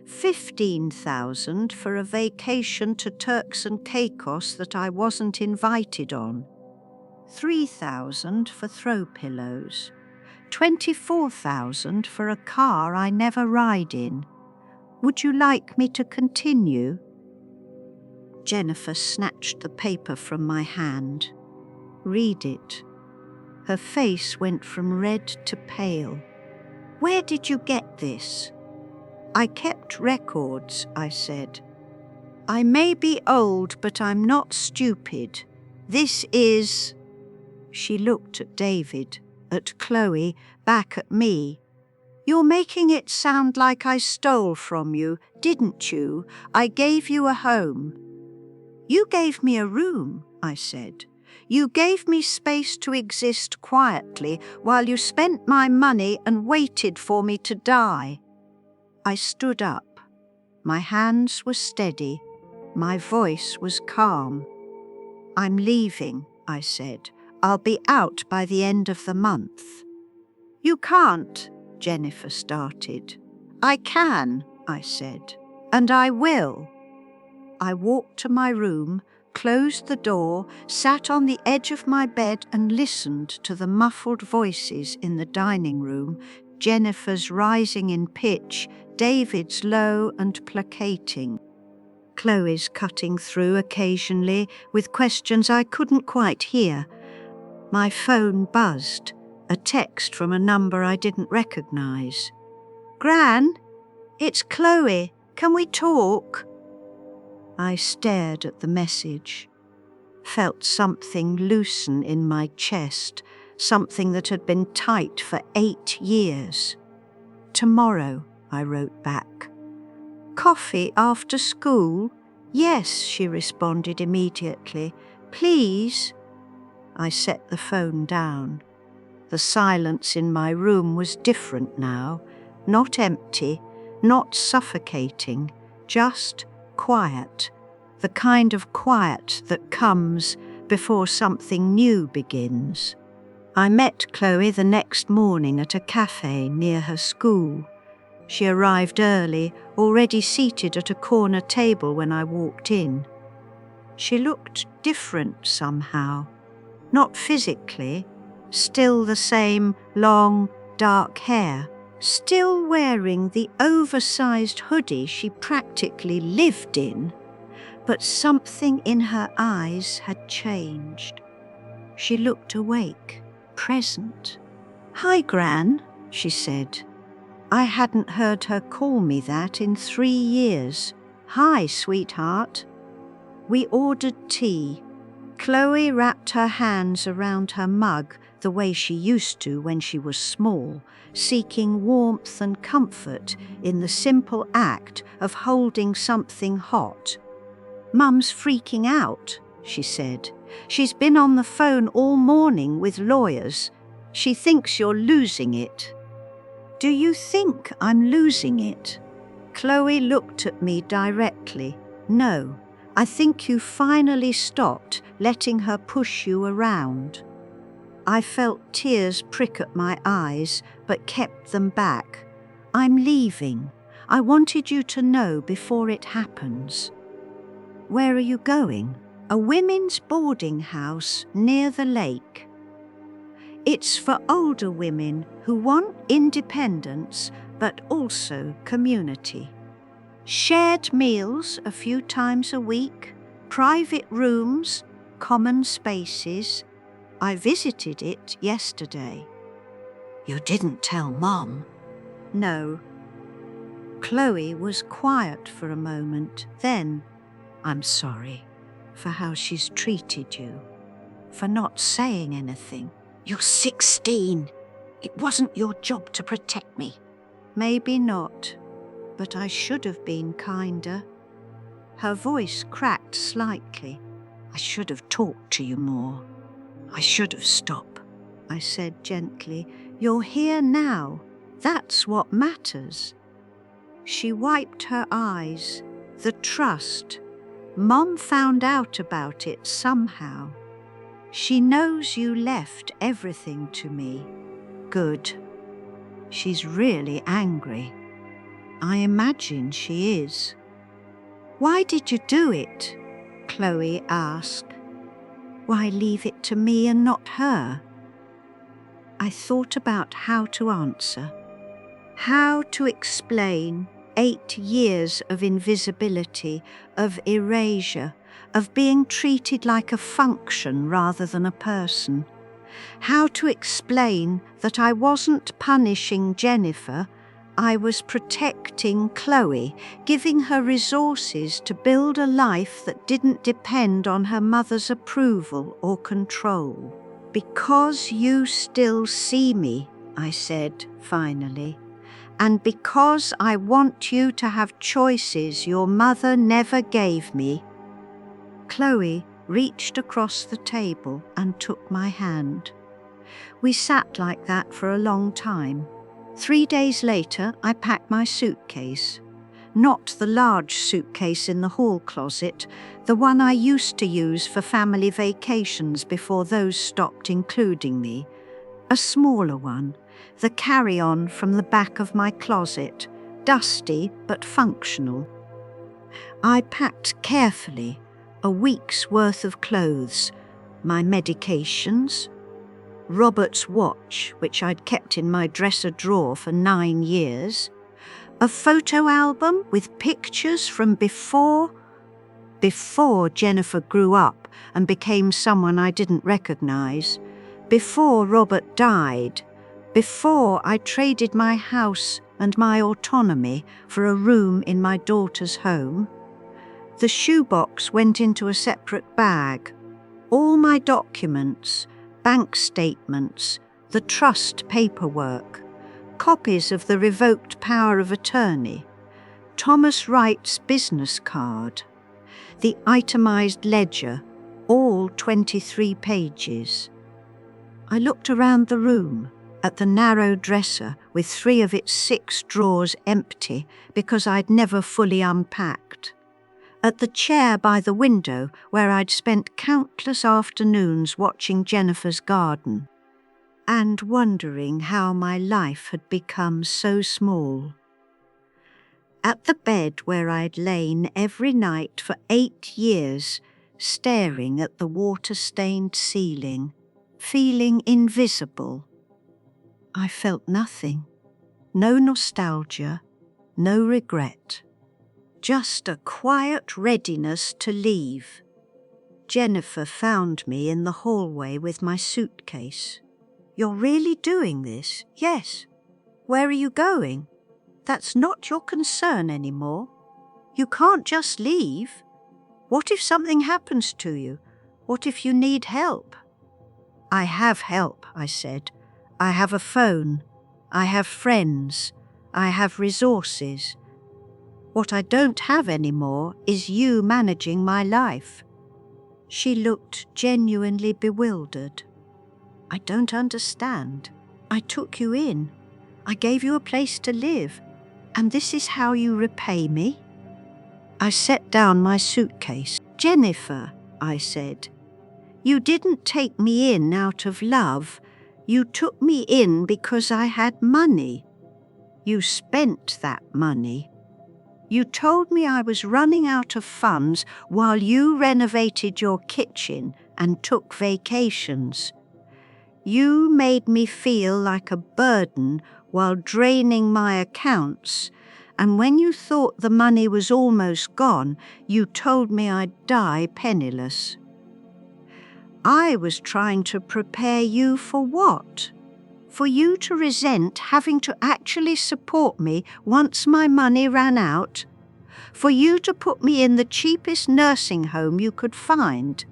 $15,000 for a vacation to Turks and Caicos that I wasn't invited on. $3,000 for throw pillows. $24,000 for a car I never ride in. Would you like me to continue? Jennifer snatched the paper from my hand. Read it. Her face went from red to pale. Where did you get this? I kept records, I said. I may be old, but I'm not stupid. This is... She looked at David, at Chloe, back at me. You're making it sound like I stole from you, didn't you? I gave you a home. You gave me a room, I said. You gave me space to exist quietly while you spent my money and waited for me to die. I stood up. My hands were steady. My voice was calm. I'm leaving, I said. I'll be out by the end of the month. You can't, Jennifer started. I can, I said, and I will. I walked to my room, closed the door, sat on the edge of my bed and listened to the muffled voices in the dining room, Jennifer's rising in pitch, David's low and placating. Chloe's cutting through occasionally with questions I couldn't quite hear. My phone buzzed, a text from a number I didn't recognize. Gran, it's Chloe. Can we talk? I stared at the message, felt something loosen in my chest, something that had been tight for 8 years. Tomorrow, I wrote back. Coffee after school? Yes, she responded immediately. Please. I set the phone down. The silence in my room was different now, not empty, not suffocating, just quiet, the kind of quiet that comes before something new begins. I met Chloe the next morning at a cafe near her school. She arrived early, already seated at a corner table when I walked in. She looked different somehow. Not physically, still the same long, dark hair, still wearing the oversized hoodie she practically lived in, but something in her eyes had changed. She looked awake, present. "Hi, Gran," she said. I hadn't heard her call me that in 3 years. "Hi, sweetheart." We ordered tea. Chloe wrapped her hands around her mug the way she used to when she was small, seeking warmth and comfort in the simple act of holding something hot. "Mum's freaking out," she said. "She's been on the phone all morning with lawyers. She thinks you're losing it." "Do you think I'm losing it?" Chloe looked at me directly. "No, I think you finally stopped letting her push you around." I felt tears prick at my eyes, but kept them back. "I'm leaving. I wanted you to know before it happens." "Where are you going?" "A women's boarding house near the lake. It's for older women who want independence but also community. Shared meals a few times a week, private rooms, common spaces. I visited it yesterday." "You didn't tell Mom?" "No." Chloe was quiet for a moment. Then, "I'm sorry for how she's treated you, for not saying anything." "You're 16. It wasn't your job to protect me." "Maybe not, but I should have been kinder." Her voice cracked slightly. "I should have talked to you more. I should have stopped," I said gently. "You're here now. That's what matters." She wiped her eyes. The trust. Mom found out about it somehow. "She knows you left everything to me." Good. She's really angry. I imagine she is. "Why did you do it?" Chloe asked. "Why leave it to me and not her?" I thought about how to answer, how to explain 8 years of invisibility, of erasure, of being treated like a function rather than a person. How to explain that I wasn't punishing Jennifer, I was protecting Chloe, giving her resources to build a life that didn't depend on her mother's approval or control. "Because you still see me," I said finally, "and because I want you to have choices your mother never gave me." Chloe reached across the table and took my hand. We sat like that for a long time. 3 days later, I packed my suitcase. Not the large suitcase in the hall closet, the one I used to use for family vacations before those stopped including me. A smaller one, the carry-on from the back of my closet, dusty but functional. I packed carefully, a week's worth of clothes, my medications, Robert's watch, which I'd kept in my dresser drawer for 9 years, a photo album with pictures from before Jennifer grew up and became someone I didn't recognize, before Robert died, before I traded my house and my autonomy for a room in my daughter's home. The shoebox went into a separate bag. All my documents, bank statements, the trust paperwork, copies of the revoked power of attorney, Thomas Wright's business card, the itemized ledger, all 23 pages. I looked around the room, at the narrow dresser with 3 of its 6 drawers empty because I'd never fully unpacked, at the chair by the window where I'd spent countless afternoons watching Jennifer's garden, and wondering how my life had become so small. At the bed where I'd lain every night for 8 years, staring at the water-stained ceiling, feeling invisible. I felt nothing. No nostalgia, no regret. Just a quiet readiness to leave. Jennifer found me in the hallway with my suitcase. "You're really doing this?" "Yes." "Where are you going?" "That's not your concern anymore. You can't just leave. What if something happens to you? What if you need help?" "I have help," I said. "I have a phone. I have friends. I have resources. What I don't have anymore is you managing my life." She looked genuinely bewildered. "I don't understand. I took you in. I gave you a place to live. And this is how you repay me?" I set down my suitcase. "Jennifer," I said, "you didn't take me in out of love. You took me in because I had money. You spent that money. You told me I was running out of funds while you renovated your kitchen and took vacations. You made me feel like a burden while draining my accounts, and when you thought the money was almost gone, you told me I'd die penniless. I was trying to prepare you for what? For you to resent having to actually support me once my money ran out? For you to put me in the cheapest nursing home you could find?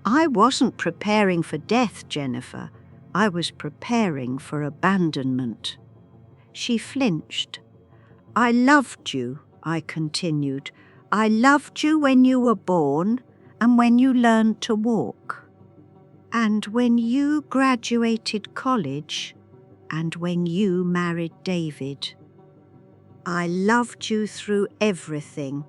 I wasn't preparing for death, Jennifer. I was preparing for abandonment." She flinched. "I loved you," I continued. "I loved you when you were born and when you learned to walk. And when you graduated college and when you married David. I loved you through everything,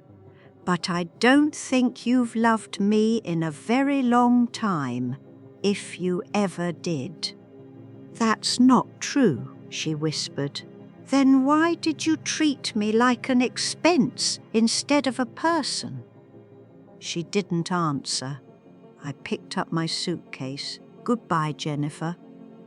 but I don't think you've loved me in a very long time, if you ever did." "That's not true," she whispered. "Then why did you treat me like an expense instead of a person?" She didn't answer. I picked up my suitcase. "Goodbye, Jennifer."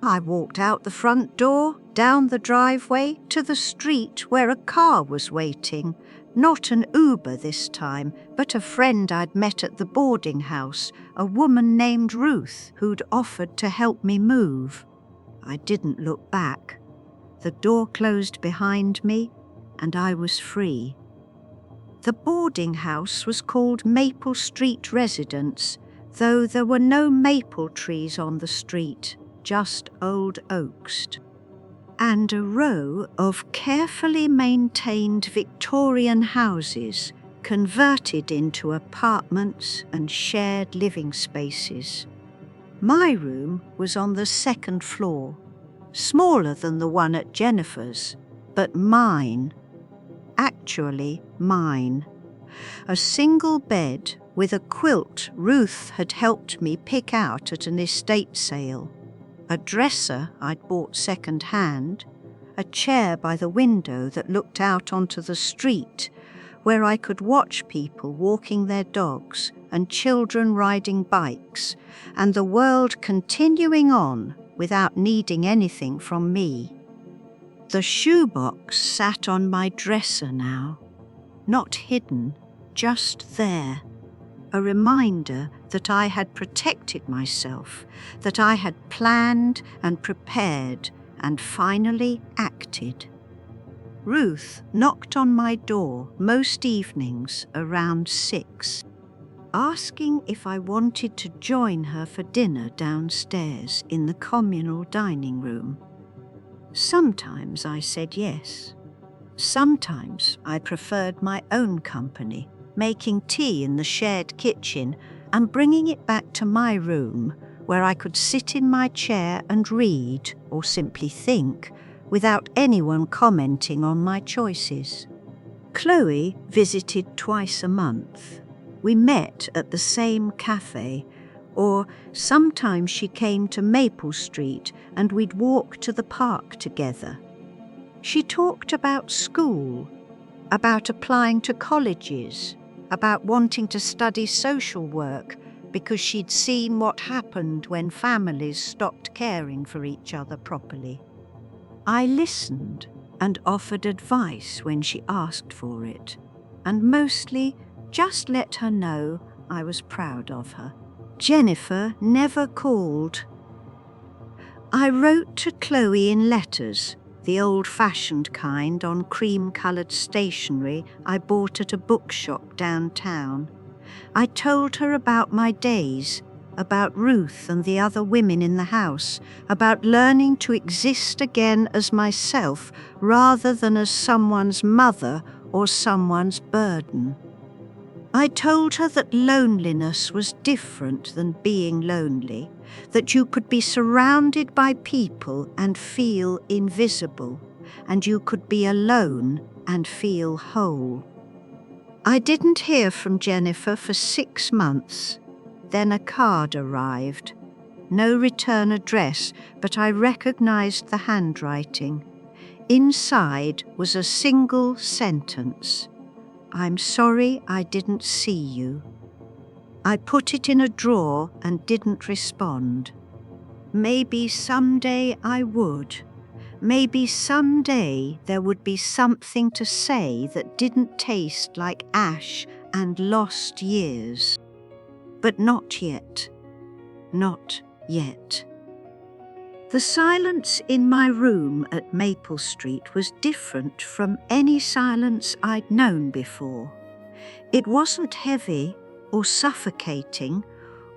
I walked out the front door, down the driveway, to the street where a car was waiting. Not an Uber this time, but a friend I'd met at the boarding house, a woman named Ruth, who'd offered to help me move. I didn't look back. The door closed behind me, and I was free. The boarding house was called Maple Street Residence, though there were no maple trees on the street, just old oaks. And a row of carefully maintained Victorian houses converted into apartments and shared living spaces. My room was on the second floor, smaller than the one at Jennifer's, but mine. Actually mine. A single bed with a quilt Ruth had helped me pick out at an estate sale. A dresser I'd bought second-hand, a chair by the window that looked out onto the street, where I could watch people walking their dogs and children riding bikes, and the world continuing on without needing anything from me. The shoebox sat on my dresser now, not hidden, just there. A reminder that I had protected myself, that I had planned and prepared and finally acted. Ruth knocked on my door most evenings around 6, asking if I wanted to join her for dinner downstairs in the communal dining room. Sometimes I said yes. Sometimes I preferred my own company, making tea in the shared kitchen and bringing it back to my room where I could sit in my chair and read or simply think without anyone commenting on my choices. Chloe visited twice a month. We met at the same cafe, or sometimes she came to Maple Street and we'd walk to the park together. She talked about school, about applying to colleges, about wanting to study social work because she'd seen what happened when families stopped caring for each other properly. I listened, and offered advice when she asked for it, and mostly just let her know I was proud of her. Jennifer never called. I wrote to Chloe in letters, the old-fashioned kind on cream-coloured stationery I bought at a bookshop downtown. I told her about my days, about Ruth and the other women in the house, about learning to exist again as myself rather than as someone's mother or someone's burden. I told her that loneliness was different than being lonely, that you could be surrounded by people and feel invisible, and you could be alone and feel whole. I didn't hear from Jennifer for 6 months. Then a card arrived. No return address, but I recognized the handwriting. Inside was a single sentence. "I'm sorry I didn't see you." I put it in a drawer and didn't respond. Maybe someday I would. Maybe someday there would be something to say that didn't taste like ash and lost years. But not yet. Not yet. The silence in my room at Maple Street was different from any silence I'd known before. It wasn't heavy or suffocating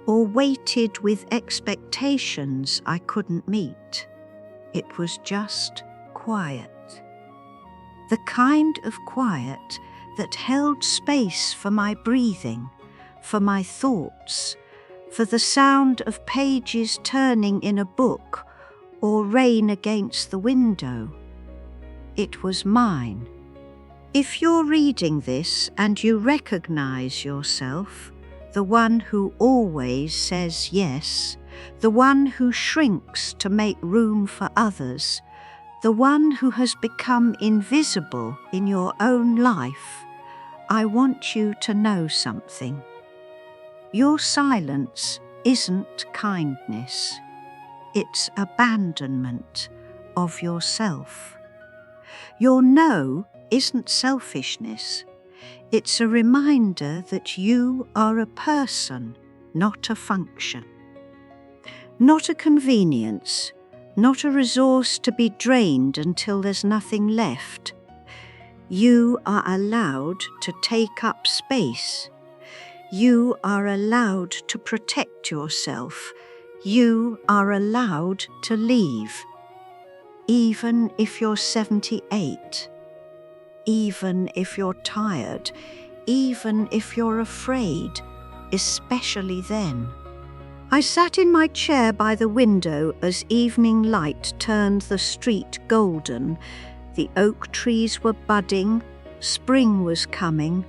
or weighted with expectations I couldn't meet. It was just quiet. The kind of quiet that held space for my breathing, for my thoughts, for the sound of pages turning in a book or rain against the window. It was mine. If you're reading this and you recognize yourself, the one who always says yes, the one who shrinks to make room for others, the one who has become invisible in your own life, I want you to know something. Your silence isn't kindness. It's abandonment of yourself. Your no isn't selfishness. It's a reminder that you are a person, not a function. Not a convenience, not a resource to be drained until there's nothing left. You are allowed to take up space. You are allowed to protect yourself. You are allowed to leave. Even if you're 78. Even if you're tired. Even if you're afraid. Especially then. I sat in my chair by the window as evening light turned the street golden. The oak trees were budding. Spring was coming.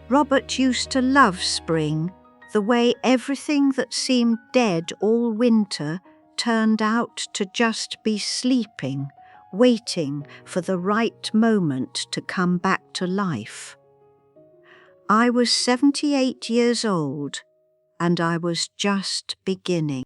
Robert used to love spring, the way everything that seemed dead all winter turned out to just be sleeping, waiting for the right moment to come back to life. I was 78 years old, and I was just beginning.